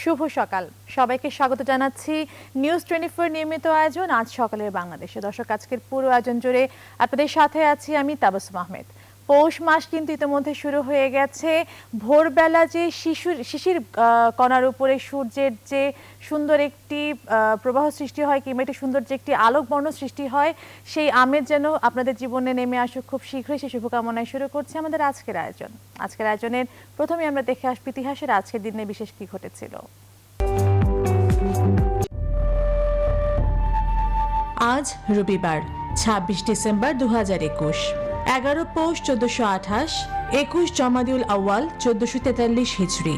শুভ সকাল সবাইকে স্বাগত জানাচ্ছি নিউজ 24 নিয়মিত আয়োজন আজ সকালের বাংলাদেশে। দর্শক, আজকের পুরো আয়োজন জুড়ে আপনাদের সাথে আছি আমি তাবাসসুম আহমেদ। পৌষ মাস কিন্তু ইতিমধ্যে শুরু হয়ে গেছে। ভোরবেলা যে শিশির কণার উপরে সূর্যের যে সুন্দর একটি প্রবাহ সৃষ্টি হয় কিংবা একটি সুন্দর যে একটি আলোকবর্ণ সৃষ্টি হয়, সেই আমেজ যেন আপনাদের জীবনে নেমে আসুক খুব শীঘ্রই, সেই শুভকামনায় শুরু করছি আমাদের আজকের আয়োজন। আজকের আয়োজনের প্রথমে আমরা দেখে আসবো ইতিহাসের আজকের দিনে বিশেষ কি ঘটেছিল। আজ রবিবার ২৬ ডিসেম্বর ২০২১, ১১ পৌষ ১৪২৮, ২১ জমাদিউল আউয়াল ১৪৪৩ হিজরি।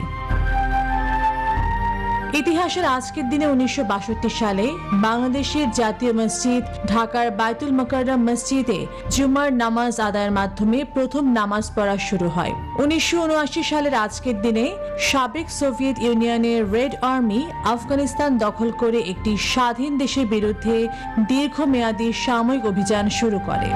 ইতিহাসের আজকের দিনে ১৯৬২ সালে বাংলাদেশের জাতীয় মসজিদ ঢাকার বায়তুল মোকাররম মসজিদে জুমার নামাজ আদায়ের মাধ্যমে প্রথম নামাজ পড়া শুরু হয়। ১৯৭৯ সালের আজকের দিনে সাবেক সোভিয়েত ইউনিয়নের রেড আর্মি আফগানিস্তান দখল করে একটি স্বাধীন দেশের বিরুদ্ধে দীর্ঘমেয়াদী সামরিক অভিযান শুরু করে।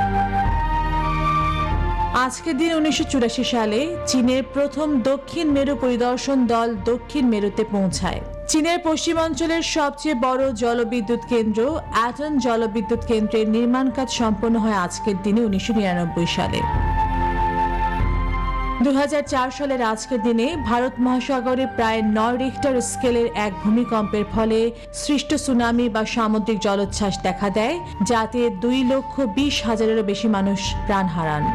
আজকের দিন ১৯৮৪ সালে চীনের প্রথম দক্ষিণ মেরু পরিদর্শন দল দক্ষিণ মেরুতে পৌঁছায়। চীনের পশ্চিমাঞ্চলের সবচেয়ে বড় জলবিদ্যুৎ কেন্দ্র অ্যাটন জলবিদ্যুৎ কেন্দ্রের নির্মাণ কাজ সম্পন্ন হয় আজকের দিনে ১৯৯৯ সালে। ২০০৪ সালের আজকের দিনে ভারত মহাসাগরে প্রায় ৯ রিখটার স্কেলের এক ভূমিকম্পের ফলে সৃষ্ট সুনামি বা সামুদ্রিক জলোচ্ছ্বাস দেখা দেয়, যাতে ২,২০,০০০-এরও বেশি মানুষ প্রাণ হারান।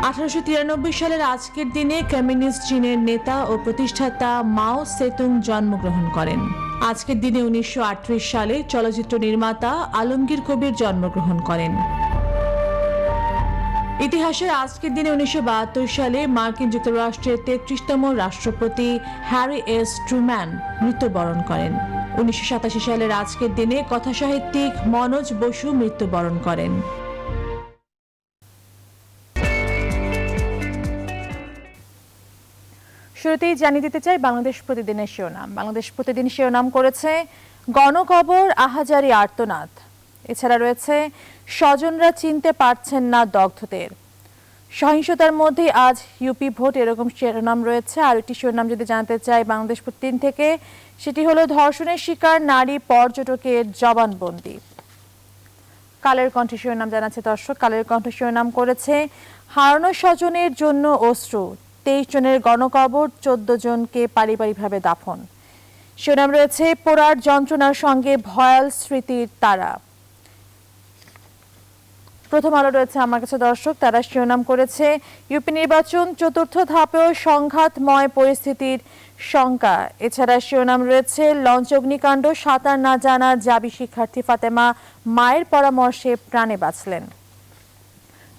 ১৮৯৩ সালের আজকের দিনে কমিউনিস্ট চীনের নেতা ও প্রতিষ্ঠাতা মাও সেতুং জন্মগ্রহণ করেন। আজকের দিনে ১৯৩৮ সালে চলচ্চিত্র নির্মাতা আলমগীর কবির জন্মগ্রহণ করেন। ইতিহাসের আজকের দিনে ১৯৭২ সালে মার্কিন যুক্তরাষ্ট্রের ৩৩তম রাষ্ট্রপতি হ্যারি এস ট্রুম্যান মৃত্যুবরণ করেন। ১৯৮৭ সালের আজকের দিনে কথাসাহিত্যিক মনোজ বসু মৃত্যুবরণ করেন। শুরুতেই জানিয়ে দিতে চাই বাংলাদেশ প্রতিদিনের শিরোনাম। বাংলাদেশ প্রতিদিন শিরোনাম করেছে গণকবর, আহাজারি, আর্তনাদ। এছাড়া রয়েছে স্বজনরা চিনতে পারছেন না দগ্ধদের। সহিংসতার মধ্যেই আজ ইউপি ভোট, এরকম শিরোনাম রয়েছে। আর একটি শিরোনাম যদি জানতে চাই বাংলাদেশ প্রতিদিন থেকে, সেটি হলো ধর্ষণের শিকার নারী পর্যটকের জবানবন্দি। কালের কণ্ঠে শিরোনাম জানাচ্ছে দর্শক। কালের কণ্ঠ শিরোনাম করেছে হারানো স্বজনের জন্য অশ্রু, ২৩ জনের গণকবর, ১৪ জনকে পারিবারিকভাবে দাফন। শিরোনাম রয়েছে পোড়ার যন্ত্রণার সঙ্গে ভয়াল স্মৃতির তারা। প্রথম আলো রয়েছে আমার কাছে দর্শক, তারা শিরোনাম করেছে ইউপি নির্বাচন চতুর্থ ধাপেও সংঘাতময় পরিস্থিতির শঙ্কা। এছাড়া শিরোনাম রয়েছে লঞ্চ অগ্নিকাণ্ড, সাঁতার না জানা জাবি শিক্ষার্থী ফাতেমা মায়ের পরামর্শে প্রাণে বাঁচলেন।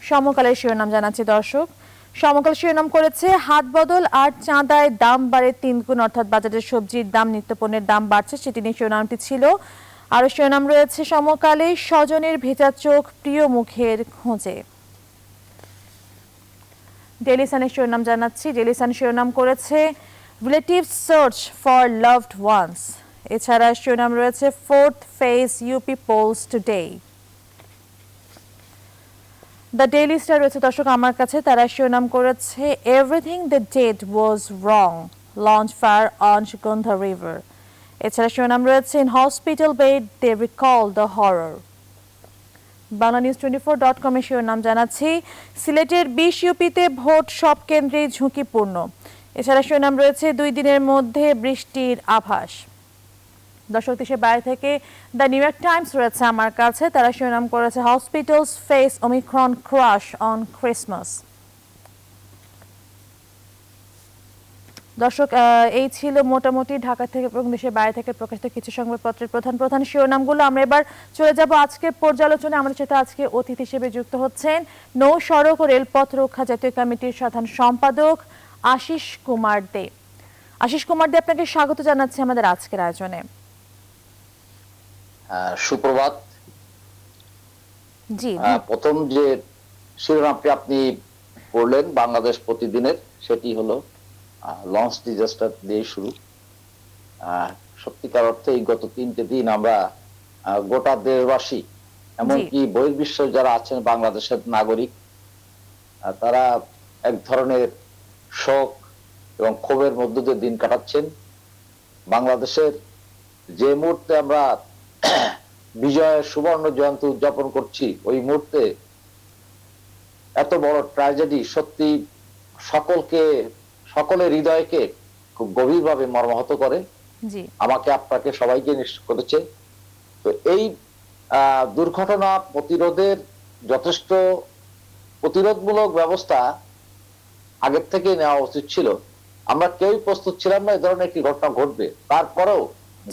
সমকালের শিরোনাম জানাচ্ছি দর্শক। সমকাল শিরোনাম করেছে হাত বদল আর চাঁদায় দাম বাড়ে ৩ গুণ, অর্থাৎ বাজারের সবজির দাম, নিত্যপণ্যের দাম বাড়ছে, সেটি নিয়ে শিরোনামটি ছিল। আরো শিরোনাম রয়েছে সমকালে স্বজনের ভেজা চোখ প্রিয় মুখের খোঁজে। ডেইলি সানের শিরোনাম জানাচ্ছি। ডেইলি সান শিরোনাম করেছে relatives search for loved ones. এছাড়া শিরোনাম রয়েছে fourth phase UP polls today. The daily star রয়েছে দর্শক আমার কাছে, তারা শিরোনাম করেছে everything the dead was wrong, launch fire on Sugandha river. এছাড়া শিরোনাম রয়েছে in hospital bed they recall the horror. বাংলানিউজ24.com এর শিরোনাম জানাচ্ছি সিলেটের ২০ ইউপিতে ভোট সব কেন্দ্রেই ঝুঁকিপূর্ণ। এছাড়া শিরোনাম রয়েছে ২ দিনের মধ্যে বৃষ্টির আভাস। দর্শক, দেশের বাইরে থেকে দ্য নিউ ইয়র্ক টাইমস রয়েছে আমার কাছে, তারা শিরোনাম করেছে hospitals face omicron crush on Christmas. দর্শক, এই ছিল মোটামুটি ঢাকা থেকে এবং দেশের বাইরে থেকে প্রকাশিত কিছু সংবাদপত্রের প্রধান প্রধান শিরোনামগুলো। আমরা এবার চলে যাব আজকের পর্যালোচনায়। আমাদের সাথে আজকে অতিথি হিসেবে যুক্ত হচ্ছেন নৌ সড়ক ও রেলপথ রক্ষা জাতীয় কমিটির সাধারণ সম্পাদক আশিস কুমার দে। আশিস কুমার দে, আপনাকে স্বাগত জানাচ্ছি আমাদের আজকের আয়োজনে। সুপ্রভাত। জি, প্রথম যে শিরোনামটি আপনি পড়লেন বাংলাদেশ প্রতিদিনের, সেটি হলো লঞ্চ ডিজাস্টার দিয়ে শুরু। সত্যিকার অর্থে এই গত ৩টে দিন আমরা গোটা দেশবাসী, এমনকি বহির্বিশ্ব যারা আছেন বাংলাদেশের নাগরিক, তারা এক ধরনের শোক এবং ক্ষোভের মধ্য দিয়ে দিন কাটাচ্ছেন। বাংলাদেশের যে মুহূর্তে আমরা বিজয়ের সুবর্ণ জয়ন্তী উদযাপন করছি, ওই মুহূর্তে এত বড় ট্র্যাজেডি সত্যি সকলের হৃদয়কে খুব গভীরভাবে মর্মাহত করে। জি, আমাকে, আপনাকে, সবাইকে নিশ্চিত করেছে। তো এই দুর্ঘটনা প্রতিরোধের যথেষ্ট প্রতিরোধমূলক ব্যবস্থা আগের থেকে নেওয়া উচিত ছিল। আমরা কেউই প্রস্তুত ছিলাম না এই ধরনের একটি ঘটনা ঘটবে। তারপরেও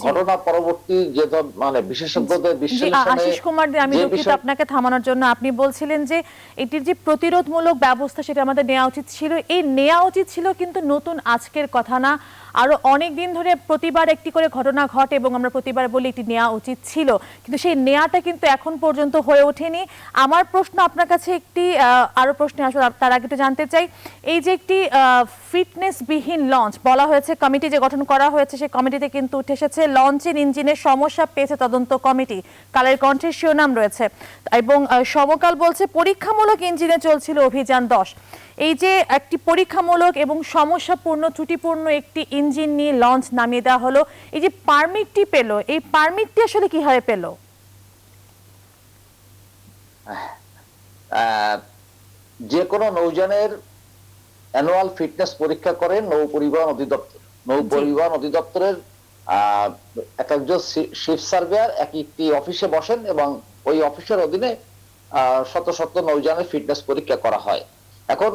ঘটনা পরবর্তী যে মানে বিশেষজ্ঞদের বিশ্লেষণে আশিস কুমার দে, আমি দুঃখিত আপনাকে থামানোর জন্য। আপনি বলছিলেন যে এটির যে প্রতিরোধমূলক ব্যবস্থা সেটা আমাদের নেওয়া উচিত ছিল। এই নেওয়া উচিত ছিল কিন্তু নতুন আজকের কথা না, আরো অনেক দিন ধরে প্রতিবার একটি করে ঘটনা ঘটে এবং আমরা প্রতিবার বলি এটি নেওয়া উচিত ছিল, কিন্তু সেই নেওয়াটা কিন্তু এখন পর্যন্ত হয়ে ওঠেনি। আমার প্রশ্ন আপনার কাছে একটি আরো প্রশ্ন আসলে তার আগে একটু জানতে চাই, এই যে একটি ফিটনেস বিহীন লঞ্চ বলা হয়েছে, কমিটি যে গঠন করা হয়েছে সেই কমিটিতে কিন্তু উঠে এসেছে লঞ্চের ইঞ্জিনের সমস্যা পেয়েছে তদন্ত কমিটি, কালের কণ্ঠের শিরোনাম রয়েছে, এবং সমকাল বলছে পরীক্ষামূলক ইঞ্জিনে চলছিল অভিযান 10। এই যে একটি পরীক্ষামূলক এবং সমস্যাপূর্ণ ত্রুটিপূর্ণ একটি ইঞ্জিন নিয়ে লঞ্চ নামিয়ে দেওয়া হলো, এই যে পারমিটটি পেল, এই পারমিটটি আসলে কিভাবে পেল? যে কোনো নৌযানের অ্যানুয়াল ফিটনেস পরীক্ষা করে নৌ পরিবহন অধিদপ্তর। নৌ পরিবহন অধিদপ্তরের এক একজন শিপ সার্ভেয়ার একটি অফিসে বসেন এবং ওই অফিসের অধীনে শত শত নৌযানের ফিটনেস পরীক্ষা করা হয়। এখন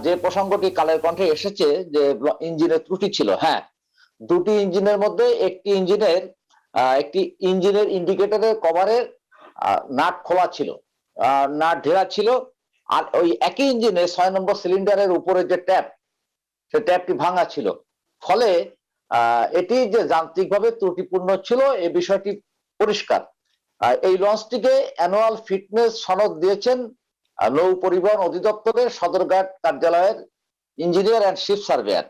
যে প্রসঙ্গটি কালের কণ্ঠে এসেছে যে ইঞ্জিনের ত্রুটি ছিল, হ্যাঁ, দুটি ইঞ্জিনের মধ্যে একটি ইঞ্জিনের ইন্ডিকেটরের কভারের নাট খোলা ছিল, নাট ঢেরা ছিল, আর ওই একই ইঞ্জিনে 6 নম্বর সিলিন্ডারের উপরে যে ট্যাপ, সে ট্যাপটি ভাঙা ছিল। ফলে এটি যে যান্ত্রিকভাবে ত্রুটিপূর্ণ ছিল এই বিষয়টি পরিষ্কার। এই লঞ্চটিকে অ্যানুয়াল ফিটনেস সনদ দিয়েছেন নৌ পরিবহন অধিদপ্তরের সদরঘাট কার্যালয়ের ইঞ্জিনিয়ার অ্যান্ড শিপ সার্ভেয়ার।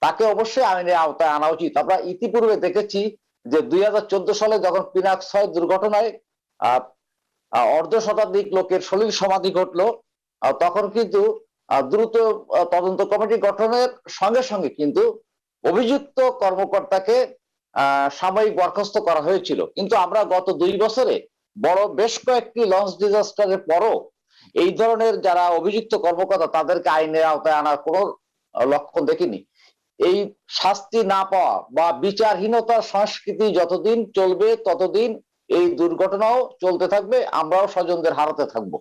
তাকে অবশ্যই আইনের আওতায় আনা উচিত। আমরা ইতিপূর্বে দেখেছি যে 2014 সালে যখন পিনাক 6 দুর্ঘটনায় অর্ধ শতাধিক লোকের সলিল সমাধি ঘটলো, তখন কিন্তু দ্রুত তদন্ত কমিটি গঠনের সঙ্গে সঙ্গে কিন্তু অভিযুক্ত কর্মকর্তাকে সাময়িক বরখাস্ত করা হয়েছিল। কিন্তু আমরা গত 2 বছরে বেশ কয়েকটি লঞ্চ ডিজাস্টারের পরও এই ধরনের যারা অভিযুক্ত কর্মকর্তা তাদেরকে আইনের আওতায় আনার কোনো লক্ষণ দেখিনি। এই শাস্তি না পাওয়া বা বিচারহীনতার সংস্কৃতি যতদিন চলবে ততদিন এই দুর্ঘটনাও চলতে থাকবে, আমরাও স্বজনদের হারাতে থাকবো।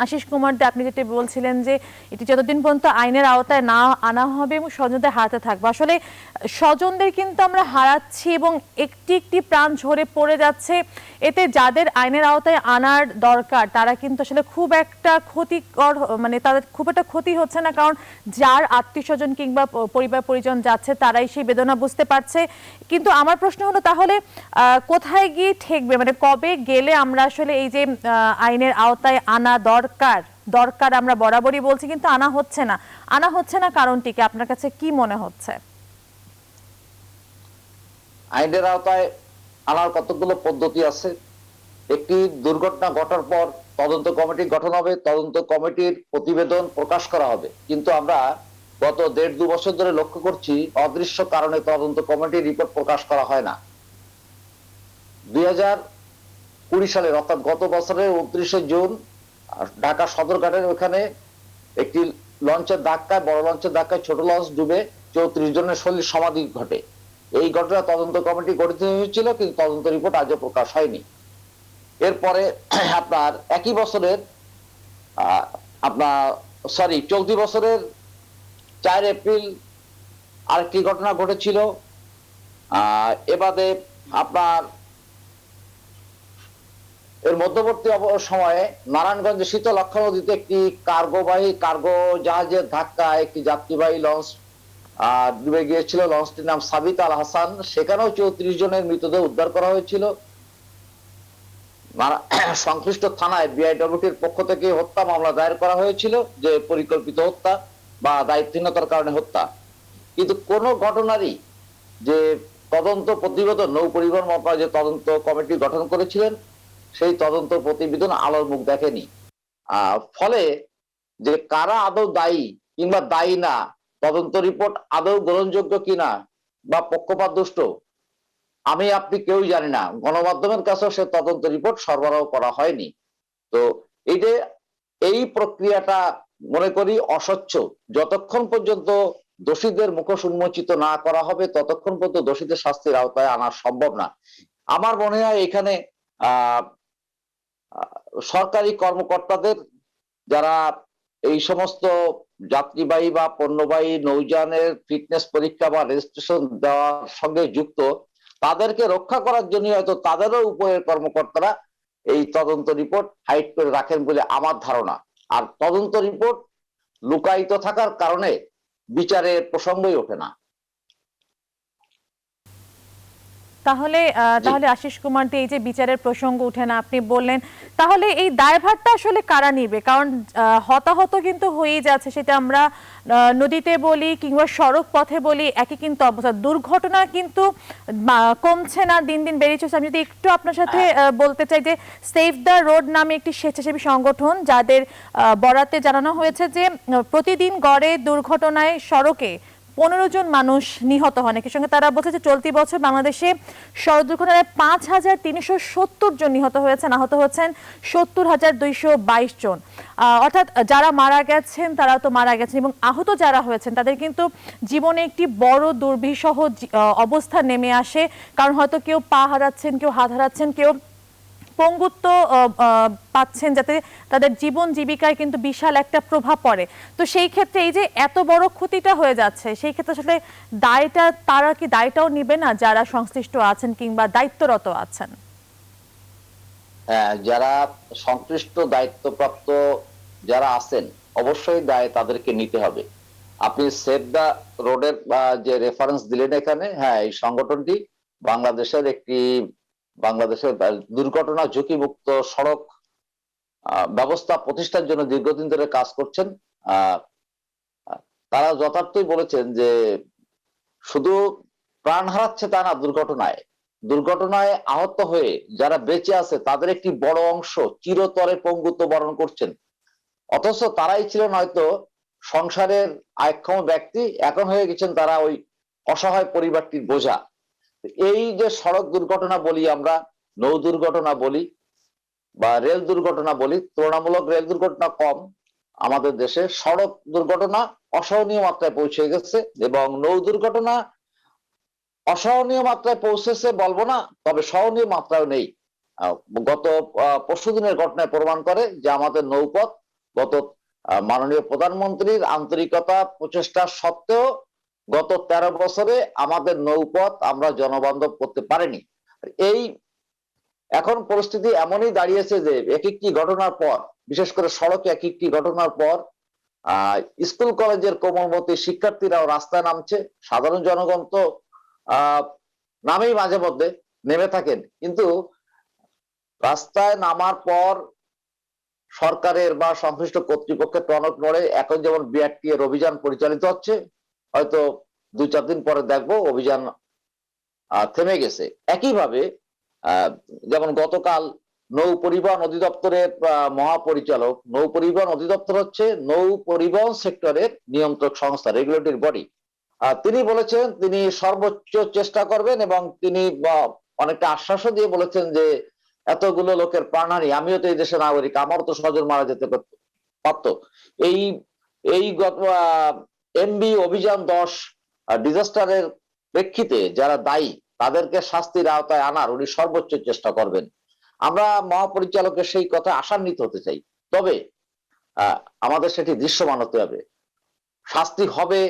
আশিস কুমার দে, আপনি যেটা বলছিলেন যে এটি যতদিন পর্যন্ত আইনের আওতায় না আনা হবে এবং স্বজনদের হারাতে থাকবে, আসলে স্বজনদের কিন্তু আমরা হারাচ্ছি এবং একটি একটি প্রাণ ঝরে পড়ে যাচ্ছে। এতে যাদের আইনের আওতায় আনার দরকার তারা কিন্তু আসলে খুব একটা ক্ষতিকর, মানে তাদের খুব একটা ক্ষতি হচ্ছে না, কারণ যার আত্মীয় স্বজন কিংবা পরিবার পরিজন যাচ্ছে তারাই সেই বেদনা বুঝতে পারছে। কিন্তু আমার প্রশ্ন হলো তাহলে কোথায় গিয়ে ঠেকবে, মানে কবে গেলে আমরা আসলে এই যে আইনের আওতায় আনা দরকার আমরা বরাবরই বলছি কিন্তু আনা হচ্ছে না কারণটিকে আপনার কাছে কি মনে হচ্ছে? আইনের আওতায় আনার কতগুলো পদ্ধতি আছে। একটি দুর্ঘটনা ঘটার পর তদন্ত কমিটি গঠন হবে, তদন্ত কমিটির প্রতিবেদন প্রকাশ করা হবে। কিন্তু আমরা গত 1.5-2 বছর ধরে লক্ষ্য করছি অদৃশ্য কারণে তদন্ত কমিটির রিপোর্ট প্রকাশ করা হয় না। 2020 সালের অর্থাৎ গত বছরের 29শে জুন ঢাকা সদরঘাটের ওখানে একটি লঞ্চের ধাক্কায়, বড় লঞ্চের ধাক্কায় ছোট লঞ্চ ডুবে 34 জনের সলিল সমাধি ঘটে। এই ঘটনা তদন্ত কমিটি গঠিত হয়েছিল কিন্তু তদন্ত রিপোর্ট আজও প্রকাশ হয়নি। এরপরে আপনার একই বছরের চলতি বছরের 4 এপ্রিল আরেকটি ঘটনা ঘটেছিল। এবারে আপনার এর মধ্যবর্তী সময়ে নারায়ণগঞ্জে শীতলক্ষ্যা নদীতে একটি কার্গো জাহাজের ধাক্কায় একটি যাত্রীবাহী লঞ্চ ডুবে গিয়েছিল। লঞ্চটির নাম সাবিত আল হাসান। সেখানেও 34 জনের মৃতদেহ উদ্ধার করা হয়েছিল। সংশ্লিষ্ট থানায় বিআইডব্লিউটির পক্ষ থেকে হত্যা মামলা দায়ের করা হয়েছিল, যে পরিকল্পিত হত্যা বা দায়িত্বহীনতার কারণে হত্যা। কিন্তু কোন ঘটনারই যে তদন্ত প্রতিবেদন নৌ পরিবহন মন্ত্রণালয় যে তদন্ত কমিটি গঠন করেছিলেন সেই তদন্ত প্রতিবেদন আলোর মুখ দেখেনি। ফলে যে কারা আদৌ দায়ী কিংবা দায়ী না, তদন্ত রিপোর্ট আদৌ গ্রহণযোগ্য কিনা বা পক্ষপাত দুষ্ট, আমি আপনি কেউই জানি না। গণমাধ্যমের কাছেও সে তদন্ত রিপোর্ট সরবরাহ করা হয়নি। তো এই যে এই প্রক্রিয়াটা মনে করি অস্বচ্ছ। যতক্ষণ পর্যন্ত দোষীদের মুখোশ উন্মোচিত না করা হবে ততক্ষণ পর্যন্ত দোষীদের শাস্তির আওতায় আনা সম্ভব না। আমার মনে হয় এখানে আহ সরকারি কর্মকর্তাদের, যারা এই সমস্ত যাত্রীবাহী বা পণ্যবাহী নৌযানের ফিটনেস পরীক্ষা বা রেজিস্ট্রেশন দেওয়ার সঙ্গে যুক্ত, তাদেরকে রক্ষা করার জন্য হয়তো তাদেরও উপরের কর্মকর্তারা এই তদন্ত রিপোর্ট হাইড করে রাখেন বলে আমার ধারণা। আর তদন্ত রিপোর্ট লুকায়িত থাকার কারণে বিচারের প্রসঙ্গই ওঠে না। তাহলে তাহলে আশিস কুমার দে, এই যে বিচারের প্রসঙ্গ উঠে না আপনি বললেন, তাহলে এই দায়ভারটা আসলে কারা নিবে? কারণ হতাহত কিন্তু হয়েই যাচ্ছে, সেটা আমরা নদীতে বলি কিংবা সড়ক পথে বলি, একই কিন্তু অবস্থা। দুর্ঘটনা কিন্তু কমছে না, দিন দিন বেড়ে চলছে। আমি যদি একটু আপনার সাথে বলতে চাই যে সেভ দ্য রোড নামে একটি স্বেচ্ছাসেবী সংগঠন, যাদের বরাতে জানানো হয়েছে যে প্রতিদিন গড়ে দুর্ঘটনায় সড়কে 15 জন মানুষ নিহত হন। একই সঙ্গে তারা বলছে যে চলতি বছর বাংলাদেশে সড়ক দুর্ঘটনায় 5370 জন নিহত হয়েছেন, আহত হয়েছেন 70,222 জন। অর্থাৎ যারা মারা গেছেন তারা তো মারা গেছেন, এবং আহত যারা হয়েছেন তাদের কিন্তু জীবনে একটি বড় দুর্বিষহ অবস্থা নেমে আসে। কারণ হয়তো কেউ পা হারাচ্ছেন, কেউ হাত হারাচ্ছেন, কেউ পঙ্গুত্ব পাচ্ছেন, যাতে তাদের জীবন জীবিকায় কিন্তু বিশাল একটা প্রভাব পড়ে। তো সেই ক্ষেত্রে এই যে এত বড় ক্ষতিটা হয়ে যাচ্ছে, সেই ক্ষেত্রে আসলে দায়টা তারা কি দায়টাও নিবে না, যারা সংশ্লিষ্ট আছেন কিংবা দায়িত্বরত আছেন? যারা সংশ্লিষ্ট দায়িত্বপ্রাপ্ত যারা আছেন অবশ্যই দায় তাদেরকে নিতে হবে। আপনি সেভ দ্য রোডের যে রেফারেন্স দিলেন এখানে, হ্যাঁ, এই সংগঠনটি বাংলাদেশের দুর্ঘটনা ঝুঁকিমুক্ত সড়ক ব্যবস্থা প্রতিষ্ঠার জন্য দীর্ঘদিন ধরে কাজ করছেন। তারা যথার্থই বলেছেন যে শুধু প্রাণ হারাচ্ছে তা না, দুর্ঘটনায় আহত হয়ে যারা বেঁচে আছে তাদের একটি বড় অংশ চিরতরে পঙ্গুত্ব বরণ করছেন। অথচ তারাই ছিলেন হয়তো সংসারের আয়ক্ষম ব্যক্তি, এখন হয়ে গেছেন তারা ওই অসহায় পরিবারটির বোঝা। এই যে সড়ক দুর্ঘটনা বলি আমরা, নৌ দুর্ঘটনা বলি বা রেল দুর্ঘটনা বলি, তুলনামূলক রেল দুর্ঘটনা কম আমাদের দেশে, সড়ক দুর্ঘটনা অসহনীয় মাত্রায় পৌঁছে গেছে, এবং নৌ দুর্ঘটনা অসহনীয় মাত্রায় পৌঁছেছে বলবো না, তবে সহনীয় মাত্রাও নেই। গত পরশুদিনের ঘটনায় প্রমাণ করে যে আমাদের নৌপথ গত মাননীয় প্রধানমন্ত্রীর আন্তরিকতা প্রচেষ্টা সত্ত্বেও গত 13 বছরে আমাদের নৌপথ আমরা জনবান্ধব করতে পারিনি। এই এখন পরিস্থিতি এমনই দাঁড়িয়েছে যে এক একটি ঘটনার পর, বিশেষ করে সড়কে এক একটি ঘটনার পর স্কুল কলেজের কোমলমতি শিক্ষার্থীরাও রাস্তায় নামছে। সাধারণ জনগণ তো নামেই মাঝে মধ্যে নেমে থাকেন, কিন্তু রাস্তায় নামার পর সরকারের বা সংশ্লিষ্ট কর্তৃপক্ষের টনক নড়ে। এখন যেমন বিআরটি এর অভিযান পরিচালিত হচ্ছে, হয়তো 2-4 দিন পরে দেখবো অভিযান থেমে গেছে। একইভাবে যেমন গতকাল নৌ পরিবহন অধিদপ্তরের মহাপরিচালক, নৌ পরিবহন অধিদপ্তর হচ্ছে নৌ পরিবহন সেক্টরের নিয়ন্ত্রক সংস্থা, রেগুলেটরি বডি, তিনি বলেছেন তিনি সর্বোচ্চ চেষ্টা করবেন, এবং তিনি অনেকটা আশ্বাসও দিয়ে বলেছেন যে এতগুলো লোকের প্রাণহানি, আমিও তো এই দেশের নাগরিক, আমারও তো স্বজন মারা যেতে পারতো। এই এমবি অভিযান 10 ডিজাস্টারের প্রেক্ষিতে যারা দায়ী তাদেরকে শাস্তির আওতায় আনার উনি সর্বোচ্চ চেষ্টা করবেন। আমরা মহাপরিচালকের সেই কথা আশান্বিত হতে চাই, তবে আমাদের সেটি দৃশ্যমান হতে হবে। শাস্তি হবে,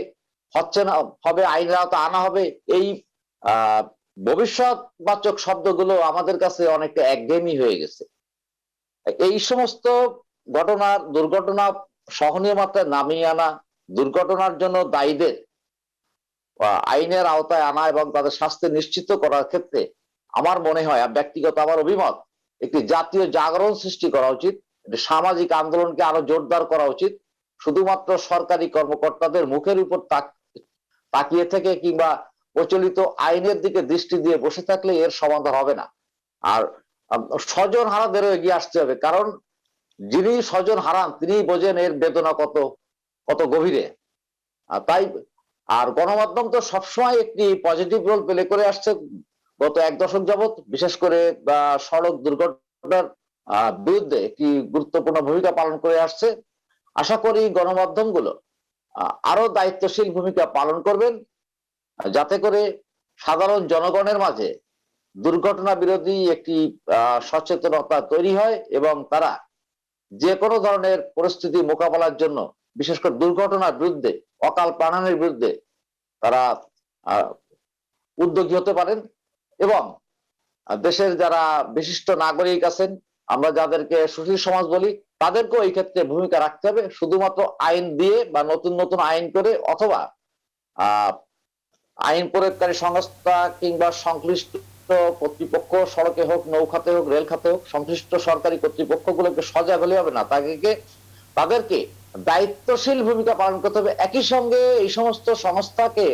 হচ্ছে না হবে, আইনের আওতায় আনা হবে, এই ভবিষ্যৎবাচক শব্দগুলো আমাদের কাছে অনেকটা একঘেয়েমি হয়ে গেছে। এই সমস্ত দুর্ঘটনা সহনীয় মাত্রায় নামিয়ে আনা, দুর্ঘটনার জন্য দায়ীদের আইনের আওতায় আনা এবং তাদের শাস্তি নিশ্চিত করার ক্ষেত্রে আমার মনে হয়, ব্যক্তিগত আমার অভিমত, একটি জাতীয় জাগরণ সৃষ্টি করা উচিত, সামাজিক আন্দোলনকে আরো জোরদার করা উচিত। শুধুমাত্র সরকারি কর্মকর্তাদের মুখের উপর তাকিয়ে থেকে কিংবা প্রচলিত আইনের দিকে দৃষ্টি দিয়ে বসে থাকলে এর সমাধান হবে না। আর স্বজন হারাদেরও এগিয়ে আসতে হবে, কারণ যিনি স্বজন হারান তিনি বোঝেন এর বেদনা কত কত গভীরে। তাই আর গণমাধ্যম তো সবসময় একটি পজিটিভ রোল প্লে করে আসছে গত 1 দশক যাবৎ, বিশেষ করে সড়ক দুর্ঘটনার বিরুদ্ধে একটি গুরুত্বপূর্ণ ভূমিকা পালন করে আসছে। আশা করি গণমাধ্যমগুলো আরো দায়িত্বশীল ভূমিকা পালন করবেন, যাতে করে সাধারণ জনগণের মাঝে দুর্ঘটনা বিরোধী একটি সচেতনতা তৈরি হয় এবং তারা যে কোনো ধরনের পরিস্থিতি মোকাবেলার জন্য, বিশেষ করে দুর্ঘটনার বিরুদ্ধে, অকাল প্রাণহানির বিরুদ্ধে তারা উদ্যোগী হতে পারেন। এবং দেশের যারা বিশিষ্ট নাগরিক আছেন, আমরা যাদেরকে সুশীল সমাজ বলি, তাদেরকেও এই ক্ষেত্রে ভূমিকা রাখতে হবে। শুধুমাত্র আইন দিয়ে বা নতুন নতুন আইন করে অথবা আইন প্রয়োগকারী সংস্থা কিংবা সংশ্লিষ্ট কর্তৃপক্ষ, সড়কে হোক, নৌখাতে হোক, রেল খাতে হোক, সংশ্লিষ্ট সরকারি কর্তৃপক্ষগুলোকে সজাগ হলে হবে না, তাদেরকে দায়িত্বশীল ভূমিকা পালন করতে হবে। একই সঙ্গে এই সমস্ত সংস্থাকে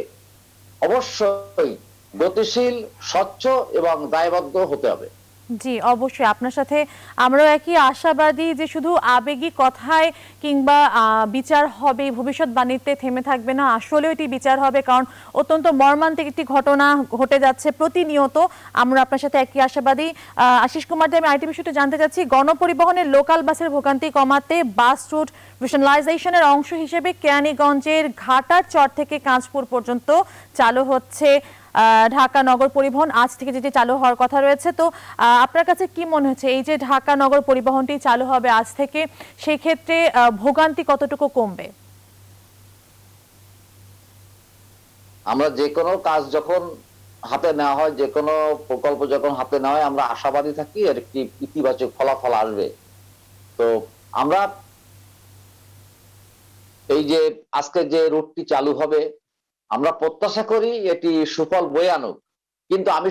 অবশ্যই গতিশীল, স্বচ্ছ এবং দায়বদ্ধ হতে হবে। জি, অবশ্যই আপনার সাথে আমরাও একই আশাবাদী যে শুধু আবেগী কথায় কিংবা বিচার হবে, ভবিষ্যৎবাণীতে থেমে থাকবে না, আসলেও এটি বিচার হবে, কারণ অত্যন্ত মর্মান্তিক একটি ঘটনা ঘটে যাচ্ছে প্রতিনিয়ত। আমরা আপনার সাথে একই আশাবাদী। আশিস কুমার দে, আমি আরেকটি বিষয়টা জানতে চাচ্ছি, গণপরিবহনের লোকাল বাসের ভোগান্তি কমাতে বাস রুট রেশনালাইজেশনের অংশ হিসেবে কেরানীগঞ্জের ঘাটার চর থেকে কাঁচপুর পর্যন্ত চালু হচ্ছে ঢাকা নগর পরিবহন, আজ থেকে যেটি চালু হওয়ার কথা রয়েছে। তো আপনার কাছে কি মনে হচ্ছে, এই যে ঢাকা নগর পরিবহনটি চালু হবে আজ থেকে, সেই ক্ষেত্রে ভোগান্তি কতটুকু কমবে? আমরা যে কোনো কাজ যখন হাতে নেওয়া হয়, যে কোনো প্রকল্প যখন হাতে নেওয়া হয়, আমরা আশাবাদী থাকি এর একটি ইতিবাচক ফলাফল আসবে। তো আমরা এই যে আজকে যে রুটটি চালু হবে, আমরা প্রত্যাশা করি এটি সুফল বয়ে আনুক, কিন্তু আমি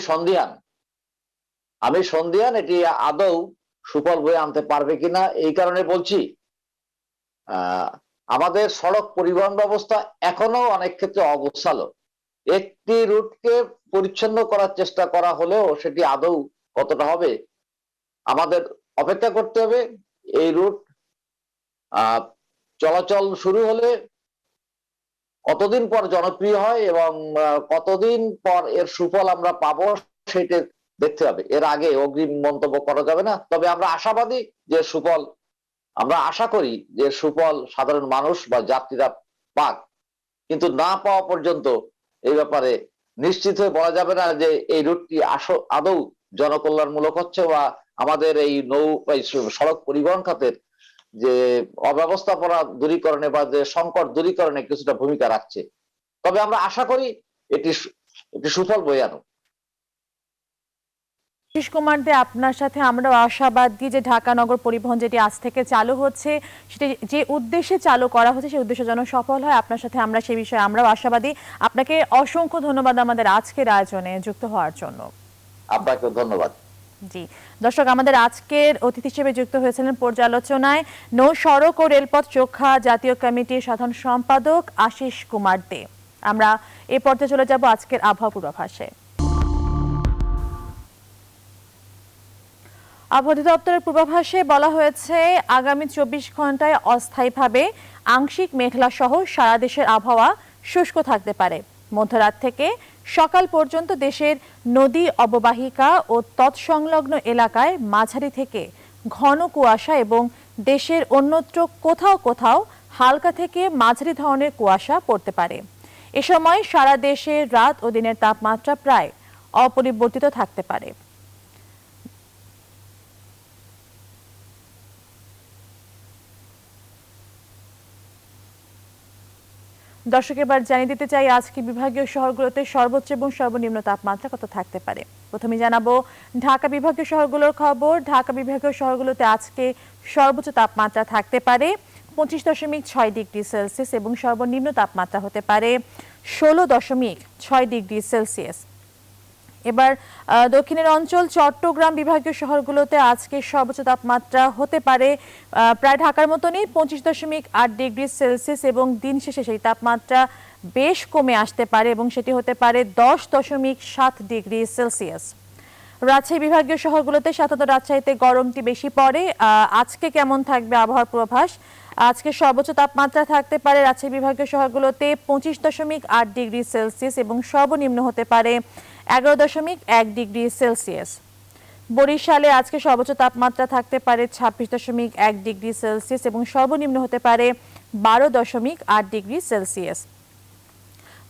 সন্দিহান এটি আদৌ সুফল বয়ে আনতে পারবে কিনা। এই কারণে বলছি, আমাদের সড়ক পরিবহন ব্যবস্থা এখনো অনেক ক্ষেত্রে অগোছালো। একটি রুটকে পরিচ্ছন্ন করার চেষ্টা করা হলেও সেটি আদৌ কতটা হবে, আমাদের অপেক্ষা করতে হবে। এই রুট চলাচল শুরু হলে কতদিন পর জনপ্রিয় হয় এবং কতদিন পর এর সুফল আমরা পাবো সেটা দেখতে হবে। এর আগে অগ্রিম মন্তব্য করা যাবে না। তবে আমরা আশাবাদী যে আমরা আশা করি যে সুফল সাধারণ মানুষ বা যাত্রীরা পাক, কিন্তু না পাওয়া পর্যন্ত এই ব্যাপারে নিশ্চিত হয়ে বলা যাবে না যে এই রুটটি আদৌ জনকল্যাণমূলক হচ্ছে বা আমাদের এই সড়ক পরিবহন খাতের যে অব্যবস্থাপনা দূরীকরণে বা যে সংকট দূরীকরণে কিছুটা ভূমিকা রাখছে। তবে আমরা আশা করি এটি সুফল বয়ে আনুক। আশিস কুমার দে, আপনার সাথে আমরাও আশাবাদী যে ঢাকা নগর পরিবহন যেটি আজ থেকে চালু হচ্ছে, সেটি যে উদ্দেশ্যে চালু করা হচ্ছে সেই উদ্দেশ্য যেন সফল হয়, আপনার সাথে আমরা সেই বিষয়ে আমরাও আশাবাদী। আপনাকে অসংখ্য ধন্যবাদ আমাদের আজকের আয়োজনে যুক্ত হওয়ার জন্য। আপনাকে ধন্যবাদ। জি দর্শক, আমাদের আজকের অতিথি হিসেবে যুক্ত হয়েছিলেন পর্যালোচনায় নৌ সড়ক ও রেলপথ রক্ষা জাতীয় কমিটির সাধারণ সম্পাদক আশিস কুমার দে। আমরা এ পর্যায়ে চলে যাব আজকের আবহাওয়া পূর্বাভাসে। আবহাওয়া অধিদপ্তরের পূর্বাভাসে বলা হয়েছে, আগামী 24 ঘন্টায় অস্থায়ীভাবে আংশিক মেঘলা সহ সারা দেশের আবহাওয়া শুষ্ক থাকতে পারে। মধ্যরাত থেকে সকাল পর্যন্ত দেশের নদী অববাহিকা ও তৎসংলগ্ন এলাকায় মাঝারি থেকে ঘন কুয়াশা এবং দেশের অন্যত্র কোথাও কোথাও হালকা থেকে মাঝারি ধরনের কুয়াশা পড়তে পারে। এ সময় সারা দেশে রাত ও দিনের তাপমাত্রা প্রায় অপরিবর্তিত থাকতে পারে। দর্শক, এবার জানিয়ে দিতে চাই আজকে বিভাগীয় শহরগুলোতে সর্বোচ্চ এবং সর্বনিম্ন তাপমাত্রা কত থাকতে পারে। প্রথমে জানাবো ঢাকা বিভাগীয় শহরগুলোর খবর। ঢাকা বিভাগীয় শহরগুলোতে আজকে সর্বোচ্চ তাপমাত্রা থাকতে পারে 25.6 ডিগ্রি সেলসিয়াস এবং সর্বনিম্ন তাপমাত্রা হতে পারে 16.6 ডিগ্রি সেলসিয়াস। এবার দক্ষিণের অঞ্চল চট্টগ্রাম বিভাগীয় শহরগুলোতে আজকে সর্বোচ্চ তাপমাত্রা হতে পারে প্রায় ঢাকার মতনই 25.8 ডিগ্রি সেলসিয়াস এবং দিন শেষে সেই তাপমাত্রা বেশ কমে আসতে পারে এবং সেটি হতে পারে 10.7 ডিগ্রি সেলসিয়াস। রাজশাহী বিভাগীয় শহরগুলোতে সাধারণত রাজশাহীতে গরমটি বেশি পড়ে। আজকে কেমন থাকবে আবহাওয়ার পূর্বাভাস? আজকে সর্বোচ্চ তাপমাত্রা থাকতে পারে রাজশাহী বিভাগীয় শহরগুলোতে 25.8 ডিগ্রি সেলসিয়াস এবং সর্বনিম্ন হতে পারে 11.1 ডিগ্রি সেলসিয়াস। বরিশালে আজকে সর্বোচ্চ তাপমাত্রা থাকতে পারে 26.1 ডিগ্রি সেলসিয়াস এবং সর্বনিম্ন হতে পারে 12.8 ডিগ্রি সেলসিয়াস।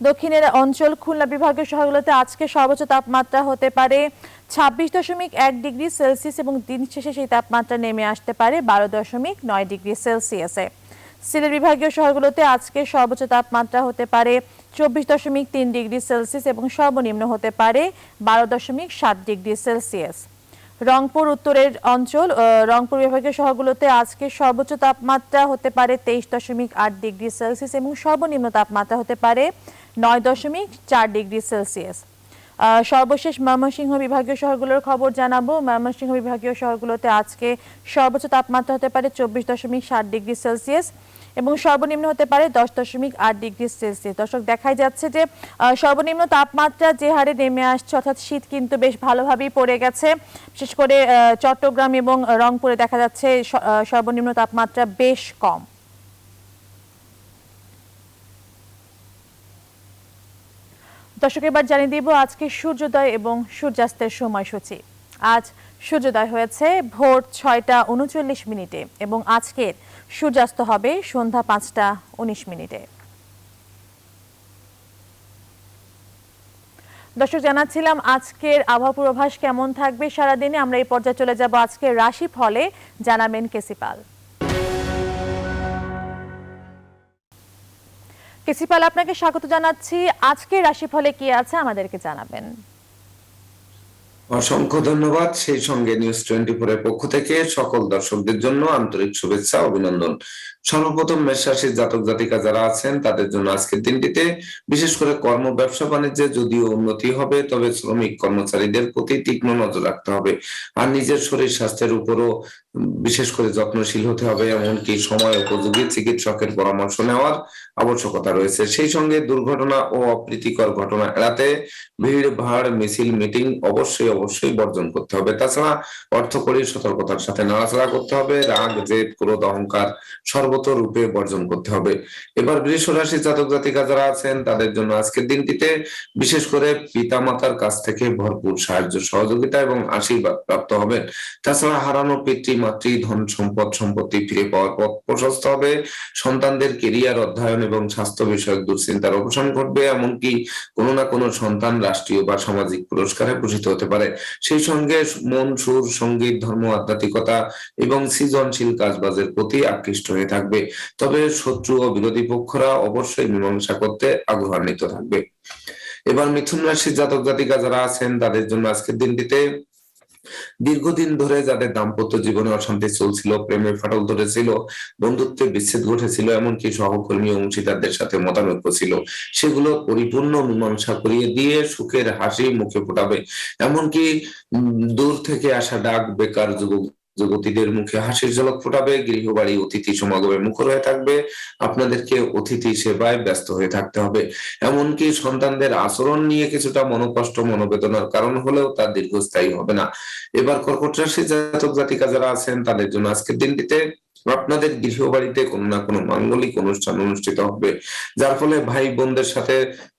দক্ষিণের অঞ্চল খুলনা বিভাগীয় শহরগুলোতে আজকে সর্বোচ্চ তাপমাত্রা হতে পারে 26.1 ডিগ্রি সেলসিয়াস এবং দিন শেষে সেই তাপমাত্রা নেমে আসতে পারে 12.9 ডিগ্রি সেলসিয়াসে। সিলেট বিভাগীয় শহরগুলোতে আজকে সর্বোচ্চ তাপমাত্রা হতে পারে 24.3 ডিগ্রি সেলসিয়াস এবং সর্বনিম্ন হতে পারে 12.7 ডিগ্রি সেলসিয়াস। রংপুর উত্তরের অঞ্চল রংপুর বিভাগীয় শহরগুলোতে আজকে সর্বোচ্চ তাপমাত্রা হতে পারে 23.8 ডিগ্রি সেলসিয়াস এবং সর্বনিম্ন তাপমাত্রা হতে পারে 9.4 ডিগ্রি সেলসিয়াস। সর্বশেষ ময়মনসিংহ বিভাগীয় শহরগুলোর খবর জানাবো। ময়মনসিংহ বিভাগীয় শহরগুলোতে আজকে সর্বোচ্চ তাপমাত্রা হতে পারে 24.7 ডিগ্রি সেলসিয়াস এবং সর্বনিম্ন হতে পারে 10.8 ডিগ্রি সেলসিয়াস। দর্শক, দেখাই যাচ্ছে যে সর্বনিম্ন তাপমাত্রা যে হারে নেমে আসছে, অর্থাৎ শীত কিন্তু বেশ ভালোভাবেই পড়ে গেছে। বিশেষ করে চট্টগ্রাম এবং রংপুরে দেখা যাচ্ছে সর্বনিম্ন তাপমাত্রা বেশ কম। দর্শক, এবার জানিয়ে দিব আজকে সূর্যোদয় এবং সূর্যাস্তের সময়সূচি। আজ সূর্যোদয় হয়েছে ভোর 6টা 39 এবং আজকের সূর্যাস্ত হবে সন্ধ্যা 5টা 19। দর্শক, জানাচ্ছিলাম আজকের আবহাওয়া পূর্বাভাস কেমন থাকবে সারাদিনে। আমরা এই পর্যায়ে চলে যাব আজকের রাশিফলে, জানাবেন কেসিপাল। কেসিপাল, আপনাকে স্বাগত জানাচ্ছি। আজকের রাশিফলে কি আছে আমাদেরকে জানাবেন। অসংখ্য ধন্যবাদ। সেই সঙ্গে নিউজ 24 এর পক্ষ থেকে সকল দর্শকদের জন্য আন্তরিক শুভেচ্ছা, অভিনন্দন। সর্বপ্রথম মেষ রাশির জাতক জাতিকা যারা আছেন তাদের জন্য আজকের দিনটিতে বিশেষ করে কর্ম ব্যবসা বাণিজ্যে যদিও উন্নতি হবে, তবে শ্রমিক কর্মচারীদের প্রতি তীক্ষ্ণ নজর রাখতে হবে আর নিজের শরীর স্বাস্থ্যের উপরও বিশেষ করে যত্নশীল হতে হবে। এমনকি সময় উপযোগী চিকিৎসকের পরামর্শ নেওয়ার আবশ্যকতা রয়েছে। সেই সঙ্গে দুর্ঘটনা ও অপ্রীতিকর ঘটনা এড়াতে ভিড় ভাড় মিছিল মিটিং অবশ্যই বর্জন করতে হবে। তাছাড়া অর্থকরী সতর্কতার সাথে নাড়াচাড়া করতে হবে। রাগ জেদ ক্রোধ অহংকার সর্বতোরূপে বর্জন করতে হবে। এবার বৃষ রাশির জাতক জাতিকা যারা আছেন তাদের জন্য আজকের দিনটিতে বিশেষ করে পিতামাতার কাছ থেকে ভরপুর সাহায্য সহযোগিতা এবং আশীর্বাদ প্রাপ্ত হবেন। তাছাড়া হারানো পিতৃ মাতৃ ধন সম্পত্তি ফিরে পাওয়ার পথ প্রশস্ত হবে। সন্তানদের কেরিয়ার অধ্যয়ন এবং স্বাস্থ্য বিষয়ক দুশ্চিন্তার অবসান ঘটবে। এমনকি কোনো না কোনো সন্তান রাষ্ট্রীয় বা সামাজিক পুরস্কারে ভূষিত হতে পারে। সেই সঙ্গে মন সুর সঙ্গীত ধর্ম আধ্যাত্মিকতা এবং সৃজনশীল কাজবাজের প্রতি আকৃষ্ট হয়ে থাকবে। তবে শত্রু ও বিরোধী পক্ষরা অবশ্যই মীমাংসা করতে আগ্রহান্বিত থাকবে। এবার মিথুন রাশির জাতক জাতিকা যারা আছেন তাদের জন্য আজকের দিনটিতে দীর্ঘদিন ধরে যাদের দাম্পত্য জীবনে অশান্তি চলছিল, প্রেমে ফাটল ধরেছিল, বন্ধুত্বে বিচ্ছেদ ঘটেছিল, এমনকি সহকর্মী অংশীদারদের সাথে মতানৈক্য ছিল, সেগুলো পরিপূর্ণ মীমাংসা করিয়ে দিয়ে সুখের হাসি মুখে ফোটাবে। এমনকি দূর থেকে আসা ডাক বেকার যুবক যুবতীদের মুখে হাসির ঝলক ফোটাবে। গৃহবাড়ি অতিথি সমাগমে মুখর হয়ে থাকবে। আপনাদেরকে অতিথি সেবায় ব্যস্ত হয়ে থাকতে হবে। এমনকি সন্তানদের আচরণ নিয়ে কিছুটা মনোকষ্ট মনোবেদনার কারণ হলেও তা দীর্ঘস্থায়ী হবে না। এবার কর্কট রাশির জাতক জাতিকা যারা আছেন তাদের জন্য আজকের দিনটিতে আপনাদের গৃহবাড়িতে কোনো না কোনো মাঙ্গলিক অনুষ্ঠান অনুষ্ঠিত হবে, যার ফলে ভাই বোনদের সাথে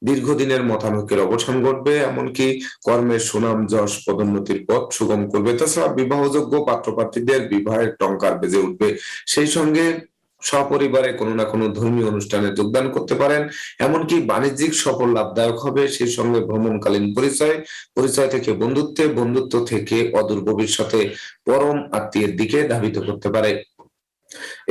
দীর্ঘদিনের মতানৈক্যের অবসান ঘটবে। এমনকি কর্মের সুনাম যশ পদোন্নতির পথ সুগম করবে। তাছাড়া বিবাহযোগ্য পাত্রপাত্রীদের বিবাহের টঙ্কার বেজে উঠবে। সেই সঙ্গে সপরিবারে কোনো না কোনো ধর্মীয় অনুষ্ঠানে যোগদান করতে পারেন। এমনকি বাণিজ্যিক সফল লাভদায়ক হবে। সেই সঙ্গে ভ্রমণকালীন পরিচয় থেকে বন্ধুত্ব থেকে অদূর ভবিষ্যতে পরম আত্মীয়ের দিকে ধাবিত করতে পারে।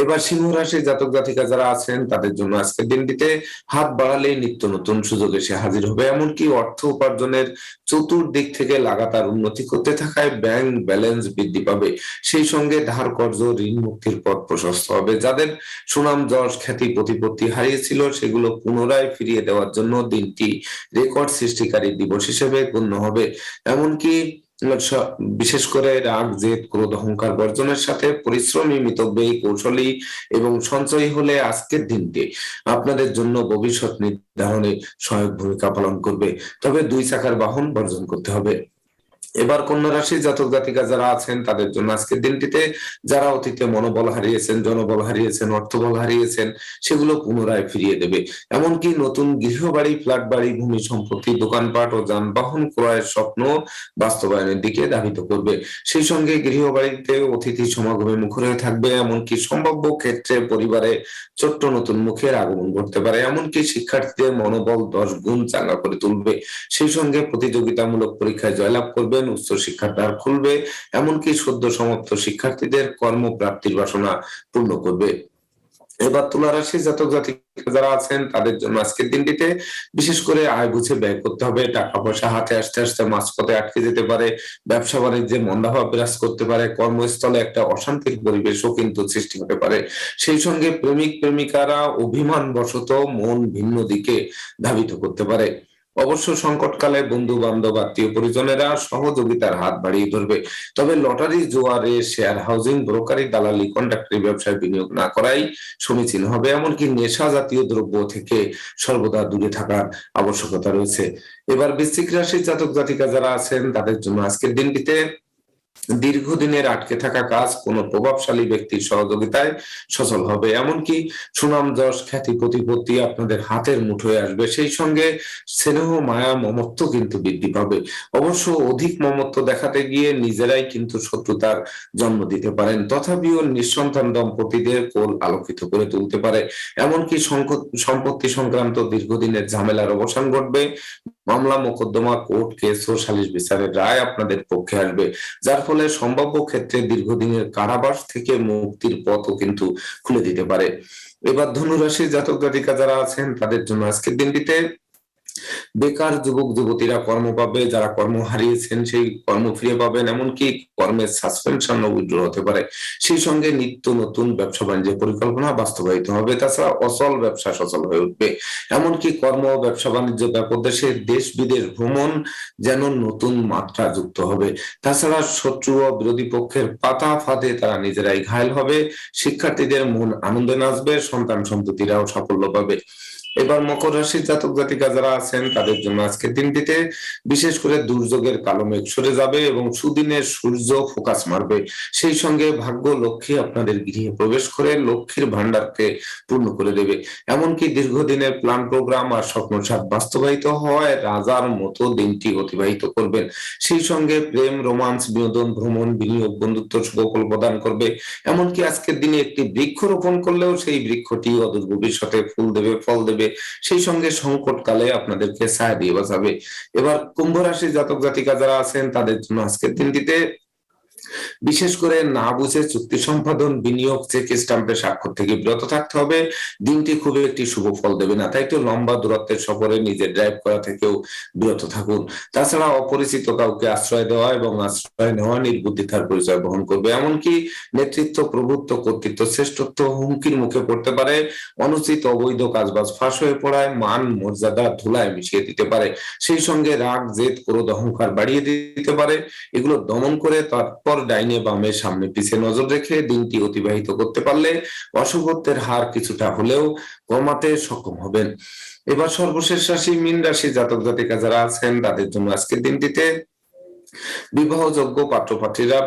এবার সিংহ রাশির জাতক জাতিকা যারা আছেন তাদের জন্য আজকের দিনটিতে হাত বাড়ালেই নিত্য নতুন সুযোগ এসে হাজির হবে। এমনকি অর্থ উপার্জনের চতুর্দিক থেকে লাগাতার উন্নতি করতে থাকায় ব্যাংক ব্যালেন্স বৃদ্ধি পাবে। সেই সঙ্গে ধার কর্জ ঋণ মুক্তির পথ প্রশস্ত হবে। যাদের সুনাম যশ খ্যাতি প্রতিপত্তি হারিয়েছিল সেগুলো পুনরায় ফিরিয়ে দেওয়ার জন্য দিনটি রেকর্ড সৃষ্টিকারী দিবস হিসেবে গণ্য হবে। এমনকি বিশেষ করে রাগ জেদ ক্রোধ অহংকার বর্জনের সাথে পরিশ্রমী মিতব্যয়ী কৌশলী এবং সঞ্চয়ী হলে আজকের দিনটি আপনাদের জন্য ভবিষ্যৎ নির্ধারণে সহায়ক ভূমিকা পালন করবে। তবে 2 চাকার বাহন বর্জন করতে হবে। এবার কন্যা রাশির জাতক জাতিকা যারা আছেন তাদের জন্য আজকের দিনটিতে যারা অতীতে মনোবল হারিয়েছেন, জনবল হারিয়েছেন, অর্থবল হারিয়েছেন, সেগুলো পুনরায় ফিরিয়ে দেবে। এমনকি নতুন গৃহবাড়ি, ফ্ল্যাট বাড়ি, ভূমি সম্পত্তি, দোকানপাট ও যানবাহন ক্রয়ের স্বপ্ন বাস্তবায়নের দিকে ধাবিত করবে। সেই সঙ্গে গৃহবাড়িতে অতিথি সমাগমে মুখর হয়ে থাকবে। এমনকি সম্ভাব্য ক্ষেত্রে পরিবারে ছোট্ট নতুন মুখের আগমন ঘটতে পারে। এমনকি শিক্ষার্থীদের মনোবল 10 গুণ চাঙ্গা করে তুলবে। সেই সঙ্গে প্রতিযোগিতামূলক পরীক্ষায় জয়লাভ করবেন, উচ্চ শিক্ষার দ্বার খুলবে। এমনকি সদ্য সমাপ্ত শিক্ষার্থীদের কর্মপ্রাপ্তির বাসনা পূর্ণ করবে। এবার তুলা রাশির জাতক জাতিকা যারা আছেন তাদের জন্য আজকের দিনটিতে বিশেষ করে আয় বুঝে ব্যয় করতে হবে। টাকা পয়সা হাতে আসতে আসতে মাঝপথে আটকে যেতে পারে। ব্যবসা বাণিজ্যে মন্দাভাব বিরাজ করতে পারে। কর্মস্থলে একটা অশান্তির পরিবেশও কিন্তু সৃষ্টি হতে পারে। সেই সঙ্গে প্রেমিক প্রেমিকারা অভিমান বশত মন ভিন্ন দিকে ধাবিত করতে পারে। অবশ্য সংকটকালে বন্ধু বান্ধব, আত্মীয় পরিজনেরা সহযোগিতার হাত বাড়িয়ে ধরবে। তবে লটারি, জুয়ারে, শেয়ার, হাউজিং, ব্রোকারি, দালালি, কন্ট্রাক্টরি ব্যবসায় বিনিয়োগ না করাই সমীচীন হবে। এমনকি নেশা জাতীয় দ্রব্য থেকে সর্বদা দূরে থাকার আবশ্যকতা রয়েছে। এবার বৃশ্চিক রাশির জাতক জাতিকা যারা আছেন তাদের জন্য আজকের দিনটিতে দীর্ঘদিনের আটকে থাকা কাজ কোনো প্রভাবশালী ব্যক্তির সহযোগিতায় সচল হবে। এমনকি সুনাম, যশ, খ্যাতি, প্রতিপত্তি আপনাদের হাতের মুঠোয় আসবে। সেই সঙ্গে স্নেহ, মায়া, মমত্ব কিন্তু বৃদ্ধি পাবে। অবশ্য অধিক মমত্ব দেখাতে গিয়ে নিজেরাই কিন্তু শত্রুতার জন্ম দিতে পারেন। তথাপিও নিঃসন্তান দম্পতিদের কোল আলোকিত করে তুলতে পারে। এমনকি সম্পত্তি সংক্রান্ত দীর্ঘদিনের ঝামেলার অবসান ঘটবে। মামলা, মোকদ্দমা, কোর্ট কেস ও সালিশ বিচারের রায় আপনাদের পক্ষে আসবে, যার ফলে সম্ভাব্য ক্ষেত্রে দীর্ঘদিনের কারাবাস থেকে মুক্তির পথও কিন্তু খুলে দিতে পারে। এবার ধনু রাশির জাতক জাতিকা যারা আছেন তাদের জন্য আজকের দিনটিতে বেকার যুবক যুবতীরা কর্ম পাবে। যারা কর্ম হারিয়েছেন সেই কর্ম ফিরে পাবেন। এমনকি কর্মের সাসপেনশন উইথড্র হতে পারে। সেই সঙ্গে নিত্য নতুন ব্যবসা বাণিজ্যের পরিকল্পনা বাস্তবায়িত হবে। তাছাড়া অচল ব্যবসা সচল হয়ে উঠবে। এমনকি কর্ম, ব্যবসা বাণিজ্য, ব্যাপক দেশের দেশ বিদেশ ভ্রমণ যেন নতুন মাত্রা যুক্ত হবে। তাছাড়া শত্রু ও বিরোধী পক্ষের পাতা ফাঁদে তারা নিজেরাই ঘায়েল হবে। শিক্ষার্থীদের মন আনন্দে নাচবে। সন্তান সন্ততিরাও সাফল্য পাবে। এবার মকর রাশির জাতক জাতিকা যারা আছেন তাদের জন্য আজকের দিনটিতে বিশেষ করে দুর্যোগের কালো মেঘ সরে যাবে এবং সুদিনের সূর্য ফোকাস মারবে। সেই সঙ্গে ভাগ্য লক্ষ্মী আপনাদের গৃহে প্রবেশ করে লক্ষ্মীর ভান্ডারকে পূর্ণ করে দেবে। এমনকি দীর্ঘদিনের প্ল্যান, প্রোগ্রাম আর স্বপ্নসাৎ বাস্তবায়িত হওয়ায় রাজার মতো দিনটি অতিবাহিত করবেন। সেই সঙ্গে প্রেম, রোমান্স, বিনোদন, ভ্রমণ, বিনিয়োগ, বন্ধুত্ব সুফল প্রদান করবে। এমনকি আজকের দিনে একটি বৃক্ষ রোপণ করলেও সেই বৃক্ষটি অদূর ভবিষ্যতে ফুল দেবে, ফল দেবে। সেই সঙ্গে সংকটকালে আপনাদেরকে ছায়া দিয়ে বাঁচাবে। এবার কুম্ভ রাশির জাতক জাতিকা যারা আছেন তাদের জন্য আজকের দিনটিতে বিশেষ করে না বুঝে চুক্তি সম্পাদন, বিনিয়োগ, চেক স্টাম্পের স্বাক্ষর থেকে বিরত থাকতে হবে। দিনটি খুব একটি শুভ ফল দেবে না, তাই একটু লম্বা দূরত্বের সফরে নিজে ড্রাইভ করা থেকেও বিরত থাকুন। তাছাড়া অপরিচিত কাউকে আশ্রয় দেওয়া এবং আশ্রয় নেওয়া নির্বুদ্ধিতার পরিচয় বহন করবে। এমনকি নেতৃত্ব, প্রভুত্ব, কর্তৃত্ব, শ্রেষ্ঠত্ব হুমকির মুখে পড়তে পারে। অনুচিত অবৈধ কাজবাজ ফাঁস হয়ে পড়ায় মান মর্যাদা ধুলায় মিশিয়ে দিতে পারে। সেই সঙ্গে রাগ, জেদ, ক্রোধ, অহংকার বাড়িয়ে দিতে পারে। এগুলো দমন করে তারপর ডাইনে বামে সামনে পিছিয়ে নজর রেখে দিনটি অতিবাহিত করতে পারলে অশুভত্বের হার কিছুটা হলেও কমাতে সক্ষম হবেন। এবার সর্বশেষ রাশি মীন রাশি জাতক জাতিকা যারা আছেন তাদের জন্য আজকের দিনটিতে বিবাহযোগ্য পাত্রপাত্রীরা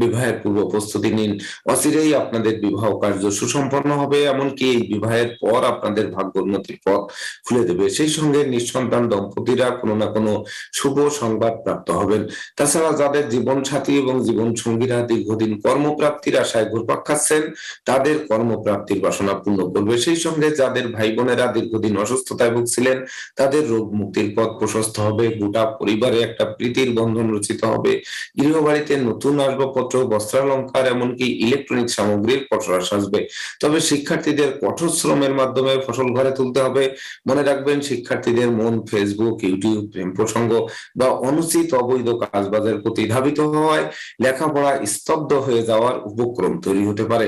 বিবাহের পূর্ব প্রস্তুতি নিন। অচিরেই আপনাদের বিবাহ কার্য সুসম্পন্ন হবে। এমনকি এই বিবাহের পর আপনাদের ভাগ্যোন্নতির পথ খুলে দেবে। সেই সঙ্গে নিঃসন্তান দম্পতিরা কোনো না কোনো শুভ সংবাদ প্রাপ্ত হবেন। তাছাড়া যাদের জীবন সাথী এবং জীবন সঙ্গীরা দীর্ঘদিন কর্মপ্রাপ্তির আশায় ঘুরপাক খাচ্ছেন তাদের কর্মপ্রাপ্তির বাসনা পূর্ণ করবে। সেই সঙ্গে যাদের ভাই বোনেরা দীর্ঘদিন অসুস্থতায় ভুগছিলেন তাদের রোগ মুক্তির পথ প্রশস্ত হবে। গোটা পরিবারে একটা প্রীতির বন্ধন রচিত হবে। গৃহবাড়িতে নতুন আসবাবপত্র, বস্ত্রালঙ্কার, এমনকি ইলেকট্রনিক সামগ্রীর পসরা সাজবে। তবে শিক্ষার্থীদের কঠোর শ্রমের মাধ্যমে ফসল ঘরে তুলতে হবে। মনে রাখবেন, শিক্ষার্থীদের মন ফেসবুক, ইউটিউব, প্রেম প্রসঙ্গ বা অনুচিত অবৈধ কাজবাজের প্রতি ধাবিত হওয়ায় লেখাপড়া স্তব্ধ হয়ে যাওয়ার উপক্রম তৈরি হতে পারে।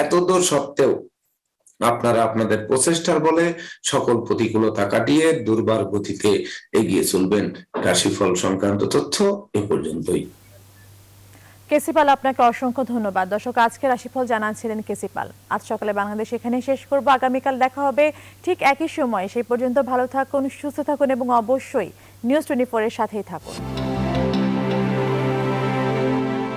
এতদূর সত্ত্বেও আপনারা আপনাদের প্রচেষ্টার বলে সকল প্রতিকূলতা কাটিয়ে দুর্বার গতিতে এগিয়ে চলবেন। রাশিফল সংক্রান্ত তথ্য এ পর্যন্তই। কেসিপাল, আপনাকে অসংখ্য ধন্যবাদ। দর্শক, আজকে রাশিফল জানাচ্ছিলেন কেসিপাল। আজ সকালে বাংলাদেশ এখানে শেষ করব। আগামীকাল দেখা হবে ঠিক একই সময়। সেই পর্যন্ত ভালো থাকুন, সুস্থ থাকুন এবং অবশ্যই নিউজ 24 এর সাথেই থাকুন।